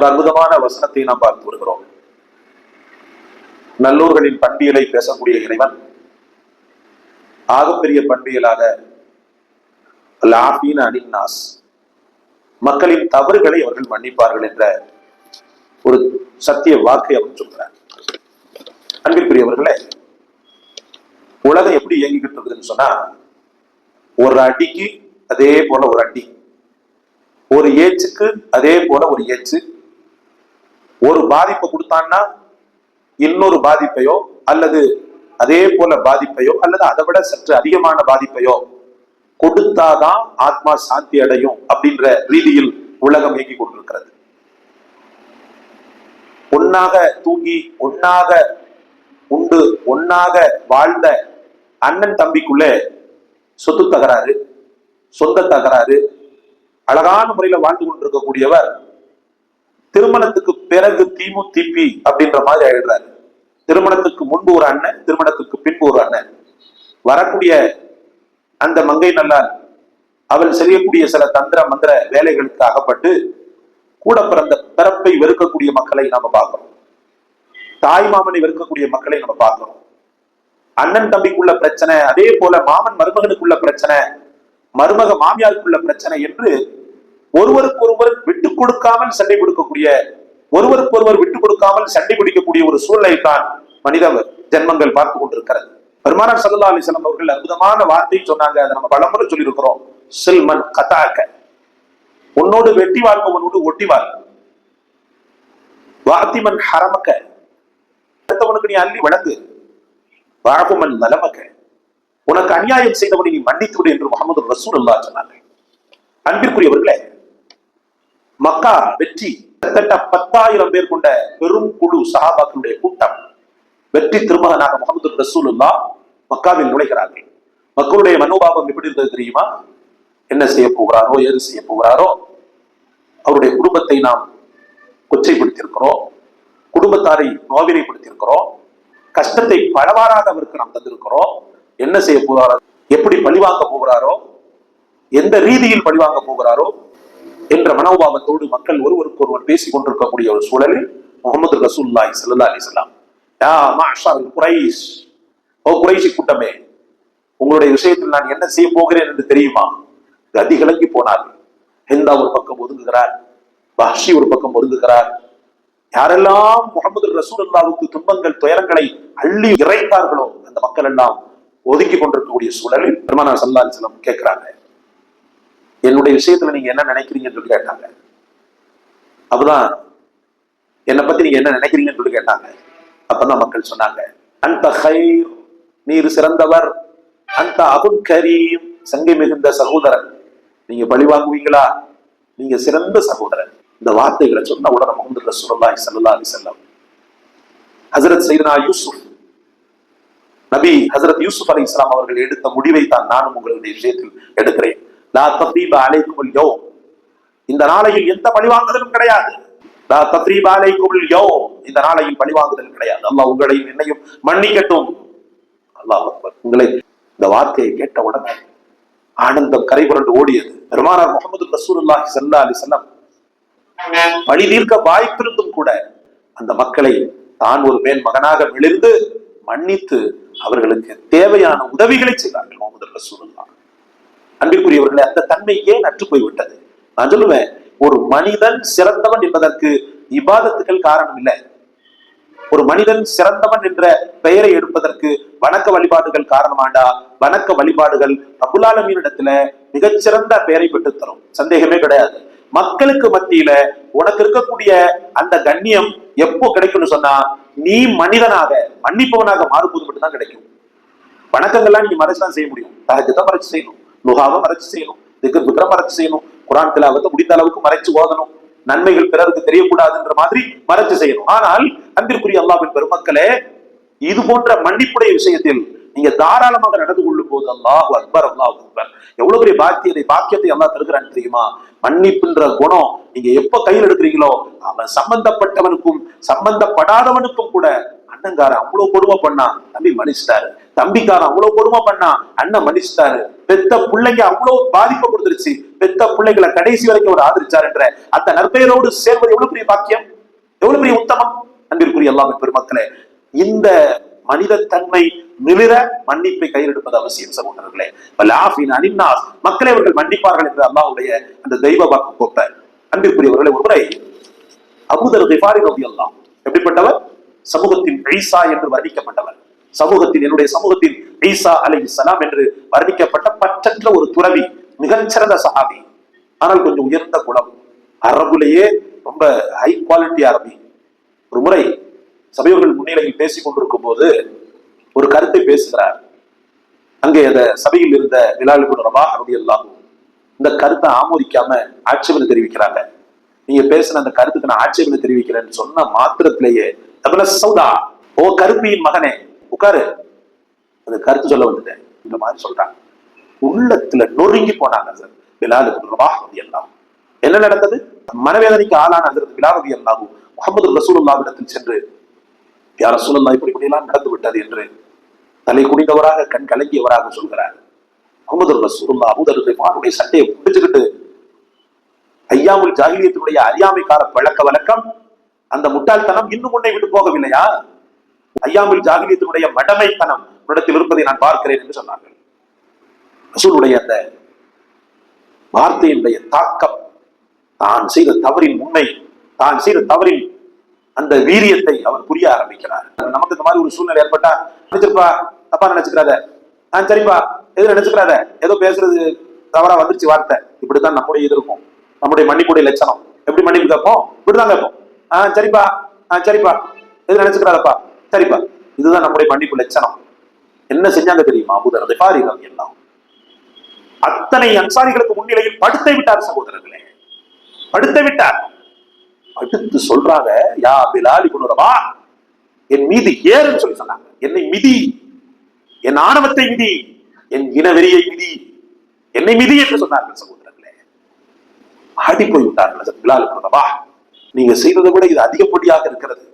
ஒரு அற்புதமான வசனத்தை நாம் பார்த்து வருகிறோம். நல்லூர்களின் பண்பியலை பேசக்கூடிய இறைவன் ஆகப்பெரிய பண்பியலாக மக்களின் தவறுகளை அவர்கள் மன்னிப்பார்கள் என்ற ஒரு சத்திய வாக்கை அவர் சொல்கிறார். அன்பிற்குரியவர்களே, உலகம் எப்படி இயங்கிக்கிட்டு இருக்குதுன்னு சொன்னா, ஒரு அடிக்கு அதே போல ஒரு அடி, ஒரு ஏச்சுக்கு அதே போல ஒரு ஏச்சு, ஒரு பாதிப்பை கொடுத்தான்னா இன்னொரு பாதிப்பையோ அல்லது அதே போல பாதிப்பையோ அல்லது அதை விட சற்று அதிகமான பாதிப்பையோ கொடுத்தாதான் ஆத்மா சாந்தி அடையும் அப்படின்ற ரீதியில் உலகம் இயங்கி கொண்டிருக்கிறது. ஒன்னாக தூங்கி ஒன்னாக உண்டு ஒன்னாக வாழ்ந்த அண்ணன் தம்பிக்குள்ள சொத்து தகராறு, சொந்த தகராறு, அழகான முறையில வாழ்ந்து கொண்டிருக்கக்கூடியவர் திருமணத்துக்கு பிறகு திமு திப்பி அப்படின்ற மாதிரி ஆயிடுறாரு. திருமணத்துக்கு முன்பு ஒரு அண்ணன், திருமணத்துக்கு பின்பு ஒரு அண்ணன். வரக்கூடிய அந்த மங்கை நல்லால் அவள் செய்யக்கூடிய சில தந்திர மந்திர வேலைகளுக்கு அகப்பட்டு கூட பிறந்த பிறப்பை வெறுக்கக்கூடிய மக்களை நாம பார்க்கிறோம். தாய் மாமனை வெறுக்கக்கூடிய மக்களை நம்ம பார்க்கிறோம். அண்ணன் தம்பிக்குள்ள பிரச்சனை, அதே போல மாமன் மருமகனுக்குள்ள பிரச்சனை, மருமக மாமியாருக்குள்ள பிரச்சனை என்று ஒருவருக்கொருவர் விட்டு கொடுக்காமல் சண்டை கொடுக்கக்கூடிய, ஒருவருக்கொருவர் விட்டு கொடுக்காமல் சண்டை பிடிக்கக்கூடிய ஒரு சூழ்நிலை தான் மனித ஜென்மங்கள் பார்த்து கொண்டிருக்கிறது. பெருமானார் ஸல்லல்லாஹு அலைஹி வஸல்லம் அவர்கள் அற்புதமான வார்த்தை சொன்னாங்க. அதை நம்ம பலமுறை சொல்லி இருக்கிறோம். சில்மன் கதாக்க, உன்னோடு வெட்டி வாழ்பவனோடு ஒட்டி வாழ். வாத்திமன் ஹரமக்க, அடுத்தவனுக்கு நீ அள்ளி வழங்கு. வாபுமன் நலமக்க, உனக்கு அநியாயம் செய்தவனை நீ மன்னித்து விடு என்று முஹம்மது ரசூலுல்லாஹ் சொன்னாங்க. அன்பிற்குரியவர்களே, மக்கா வெற்றி, கிட்டத்தட்ட 10,000 பேர் கொண்ட பெரும் குழு சஹாபாக்களுடைய கூட்டம் வெற்றி திருமகனாக முஹம்மது ரசூலுல்லாஹ் மக்காவில் நுழைகிறார்கள். மக்களுடைய மனோபாவம் எப்படி இருந்தது தெரியுமா? என்ன செய்ய போகிறாரோ, ஏது செய்ய போகிறாரோ, அவருடைய குடும்பத்தை நாம் கொச்சைப்படுத்தியிருக்கிறோம், குடும்பத்தாரை நோவினைப்படுத்தியிருக்கிறோம், கஷ்டத்தை பலவாறாக அவருக்கு நாம் தந்திருக்கிறோம். என்ன செய்ய போகிறாரோ, எப்படி பழிவாங்க போகிறாரோ, எந்த ரீதியில் பழிவாங்க போகிறாரோ என்ற மனோபாவத்தோடு மக்கள் ஒருவருக்கு ஒருவர் பேசிக் கொண்டிருக்கக்கூடிய ஒரு சூழலில் முஹம்மது ரசூலுல்லாஹி ஸல்லல்லாஹு அலைஹி வஸல்லம், யா மஅஷர் குரைஷ், ஓ குரைஷி கூட்டமே, உங்களுடைய விஷயத்தில் நான் என்ன செய்ய போகிறேன் என்று தெரியுமா? கதி கலங்கி போனார்கள். ஹிந்தா ஒரு பக்கம் ஒதுங்குகிறார், வஹ்ஷி ஒரு பக்கம் ஒதுங்குகிறார். யாரெல்லாம் முஹம்மது ரசூலுல்லாஹ்வுக்கு துன்பங்கள் துயரங்களை அள்ளி இறைத்தார்களோ அந்த மக்கள் எல்லாம் ஒதுக்கி கொண்டிருக்கக்கூடிய சூழலில் பெருமானார் ஸல்லல்லாஹு அலைஹி வஸல்லம் கேட்கிறாங்க, என்னுடைய விஷயத்துல நீங்க என்ன நினைக்கிறீங்கன்னு சொல்லி கேட்டாங்க. அப்பதான் என்னை பத்தி நீங்க என்ன நினைக்கிறீங்கன்னு சொல்லி கேட்டாங்க. அப்பதான் மக்கள் சொன்னாங்க, அந்த கைர், நீர் சிறந்தவர், அந்த அபுல் கரீம், சங்கை மிகுந்த சகோதரன், நீங்க பழி வாங்குவீங்களா, நீங்க சிறந்த சகோதரன். இந்த வார்த்தைகளை சொன்ன உடனே முஹம்மது ரசூலுல்லாஹி ஸல்லல்லாஹு அலைஹி வஸல்லம் ஹஜ்ரத் சையதுனா யூசுப் நபி, ஹஜ்ரத் யூசுப் அலைஹிஸ்ஸலாம் அவர்கள் எடுத்த முடிவை தான் நானும் உங்களுடைய விஷயத்தில் எடுக்கிறேன். லா தத்ரீப அலைக்குமுல் யௌம், இந்த நாளையில் எந்த பழிவாங்குதலும் கிடையாது. லா தத்ரீப அலைக்குமுல் யௌம், இந்த நாளையில் பழிவாங்குதல் கிடையாது. அல்லாஹ் உங்களையும் என்னையும் மன்னிக்கட்டும். அல்லாஹ் அக்பர். உங்களை இந்த வார்த்தையை கேட்ட உடனே ஆனந்தம் கரை புரண்டு ஓடியது. பெருமானார் முஹம்மது ரசூலுல்லாஹி ஸல்லல்லாஹு அலைஹி வஸல்லம் பழி தீர்க்க வாய்ப்பிருந்தும் கூட அந்த மக்களை தான் ஒரு மேல் மகனாக விழுந்து மன்னித்து அவர்களுக்கு தேவையான உதவிகளை செய்தார்கள் முஹம்மது ரசூலுல்லாஹ். அன்பிற்குரியவர்களே, அந்த தன்மை ஏன் அற்று போய்விட்டது? நான் சொல்லுவேன், ஒரு மனிதன் சிறந்தவன் என்பதற்கு இபாதத்துகள் காரணம் இல்லை. ஒரு மனிதன் சிறந்தவன் என்ற பெயரை எடுப்பதற்கு வணக்க வழிபாடுகள் காரணமாண்டா? வணக்க வழிபாடுகள் ரப்புல் ஆலமீனிடத்துல மிகச்சிறந்த பெயரை பெற்றுத் தரும், சந்தேகமே கிடையாது. மக்களுக்கு மத்தியில உனக்கு இருக்கக்கூடிய அந்த கண்ணியம் எப்போ கிடைக்கும்னு சொன்னா, நீ மனிதனாக மன்னிப்பவனாக மாறும்போது மட்டும்தான் கிடைக்கும். வணக்கங்கள்லாம் நீங்க மறைச்சுதான் செய்ய முடியும். தஹஜ்ஜுத மறைச்சு செய்யணும், லுஹாவை மறைச்சு செய்யணும், திக்ர் ஃபிக்ர மறைச்சு செய்யணும், குர்ஆன் திலாவத்தை முடிந்த அளவுக்கு மறைச்சு ஓதணும், நன்மைகள் பிறருக்கு தெரியக்கூடாதுன்ற மாதிரி மறைச்சு செய்யணும். ஆனால் அன்பிற்குரிய அல்லாஹ்வின் பெருமக்களே, இது போன்ற மன்னிப்புடைய விஷயத்தில் நீங்க தாராளமாக நடந்து கொள்ளும் போது அல்லாஹ் அக்பர், அல்லாஹ் அக்பர், எவ்வளவு பெரிய பாக்கியத்தை அல்லாஹ் தருகிறான் தெரியுமா? மன்னிப்புன்ற குணம் நீங்க எப்ப கையில் எடுக்கிறீங்களோ, அவன் சம்பந்தப்பட்டவனுக்கும் சம்பந்தப்படாதவனுக்கும் கூட, அண்ணங்காரன் அவ்வளவு கொடுமை பண்ணா தம்பி மன்னிச்சிட்டாரு, தம்பிக்காரன் அவ்வளவு கொடுமை பண்ணா அண்ணன் மன்னிச்சிட்டாரு, பெத்த பிள்ளைங்க அவ்வளவு பாதிப்பை கொடுத்துருச்சு, பெத்த பிள்ளைகளை கடைசி வரைக்கும் அவர் ஆதரிச்சார் என்ற அந்த நற்பெயரோடு சேர்வது எவ்வளவு பெரிய பாக்கியம், எவ்வளவு பெரிய உத்தமம். அன்பிற்குரிய அல்லாஹ்வின் பெருமக்களே, இந்த மனித தன்மை நிமிர மன்னிப்பை கையில் எடுப்பது அவசியம் சகோதரர்களே. மக்களை அவர்கள் மன்னிப்பார்கள் என்று அல்லாஹ்வுடைய அந்த தெய்வ வாக்கு கோப்ப. அன்பிற்குரியவர்களை, ஒரு முறை அபூதர் கிஃபாரி ரலியல்லாஹு அன்ஹு எப்படிப்பட்டவர்? சமூகத்தின் ஈசா என்று வர்ணிக்கப்பட்டவர். என்னுடைய சமூகத்தில் ஈசா அலைஹிஸ்ஸலாம் என்று வர்ணிக்கப்பட்ட பற்றற்ற ஒரு துறவி, மிகச்சிறந்த சஹாபி, ஆனால் கொஞ்சம் உயர்ந்த குலம், அரபுலேயே ரொம்ப ஹை குவாலிட்டி அரபி. ஒரு முறை சபையோர்கள் முன்னிலையில் பேசிக் கொண்டிருக்கும் போது ஒரு கருத்தை பேசுகிறார். அங்கே அந்த சபையில் இருந்த பிலால் இப்னு ரபாஹ் ரலியல்லாஹு அன்ஹு இந்த கருத்தை ஆமோதிக்காம ஆட்சேபனை தெரிவிக்கிறாங்க. நீங்க பேசின அந்த கருத்துக்கு நான் ஆட்சேபனை தெரிவிக்கிறேன்னு சொன்ன மாத்திரத்திலேயே சௌதா, ஓ கருப்பியின் மகனே உட்காரு, அந்த கருத்து சொல்ல வந்துட்டேன் இந்த மாதிரி சொல்றாங்க. உள்ளத்துல நொறுங்கி போனாங்க சார் பிலால் இப்னு ரபாஹ் ரலியல்லாஹு அன்ஹு. என்ன நடந்தது? மனவேதனைக்கு ஆளான ஹஜ்ரத் பிலால் ரலியல்லாஹு அன்ஹு முஹம்மது ரசூலுல்லாஹ்விடத்தில் சென்று, யா ரசூலல்லாஹ், இப்படி எல்லாம் நடந்து விட்டது என்று தலை குனிந்தவராக கண் கலங்கியவராக சொல்கிறார். முஹம்மது ரசூலுல்லாஹ் அபூதர் கிஃபாரியுடைய சட்டையை பிடிச்சுக்கிட்டு, ஐயாமுல் ஜாஹிலியத்தினுடைய அறியாமைக்கார பழக்க வழக்கம், அந்த முட்டாள்தனம் இன்னும் உன்னை விட்டு போகவில்லையா? ஐயாமுல் ஜாஹிலியத்தினுடைய மடமைத்தனம் உன்னிடத்தில் இருப்பதை நான் பார்க்கிறேன் என்று சொன்னார்கள். ரசூலுடைய அந்த வார்த்தையினுடைய தாக்கம், தான் செய்த தவறின் உண்மை, தான் செய்த தவறின் அந்த வீரியத்தை அவர் புரிய ஆரம்பிக்கிறார். நமக்கு இந்த மாதிரி ஒரு சூழ்நிலை ஏற்பட்டா, நினைச்சிருப்பா, தப்பா நினைச்சுக்கிறாத, சரிப்பா, எது நினைச்சுக்கிறாத, ஏதோ பேசுறது தவறா வந்துருச்சு வார்த்தை, இப்படித்தான் நம்முடைய இது இருக்கும். நம்முடைய மன்னிப்புடைய லட்சணம் எப்படி மன்னிப்பு கேட்போம்? இப்படிதான் கேட்போம். சரிப்பா, சரிப்பா, எது நினைச்சுக்கிறாதப்பா, சரிப்பா. இதுதான் நம்முடைய மன்னிப்பு லட்சணம். என்ன செஞ்சாங்க தெரியுமா? அபூதர் கிஃபாரி ரலியல்லாஹு அன்ஹு அத்தனை அன்சாரிகளுக்கு முன்னிலையில் படுத்து விட்டார் சகோதரர்களே, படுத்து விட்டார். அடுத்து சொல்றாங்க, யா பிலால் இப்னு ரபாஹ், என் மீது ஏறுன்னு சொல்லி சொன்னாங்க. என்னை மிதி, என் ஆணவத்தை மிதி, என் இனவெறியை மிதி, என்னை மிதி என்று சொன்னார்கள் சகோதரர்களே. ஆடி போய் விட்டார்கள் பிலால் இப்னு ரபாஹ். நீங்க செய்ததை விட இது அதிகப்படியாக இருக்கிறது,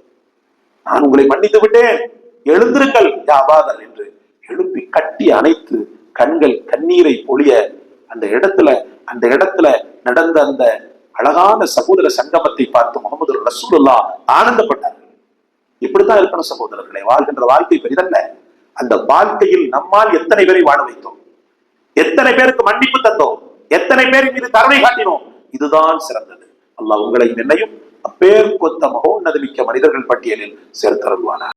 நான் உங்களை மன்னித்து விட்டேன், எழுந்திருங்கள் யா அபூதர் என்று எழுப்பி கட்டி அணைத்து கண்கள் கண்ணீரை பொழிய அந்த இடத்துல நடந்த அந்த அழகான சகோதர சங்கமத்தை பார்த்து முஹம்மது ரசூலுல்லாஹ் ஆனந்தப்பட்டார்கள். இப்படித்தான் இருக்கணும் சகோதரர்களை. வாழ்கின்ற வாழ்க்கை பெரிதல்ல. அந்த வாழ்க்கையில் நம்மால் எத்தனை பேரை வாழ வைத்தோம், எத்தனை பேருக்கு மன்னிப்பு தந்தோம், எத்தனை பேருக்கு மீது கருணை காட்டினோம், இதுதான் சிறந்தது. அல்லாஹ் உங்களையும் என்னையும் அப்பேர் கொத்த மகோன்னதமிக்க மனிதர்கள் பட்டியலில் சேர்த்தருள்வானார்.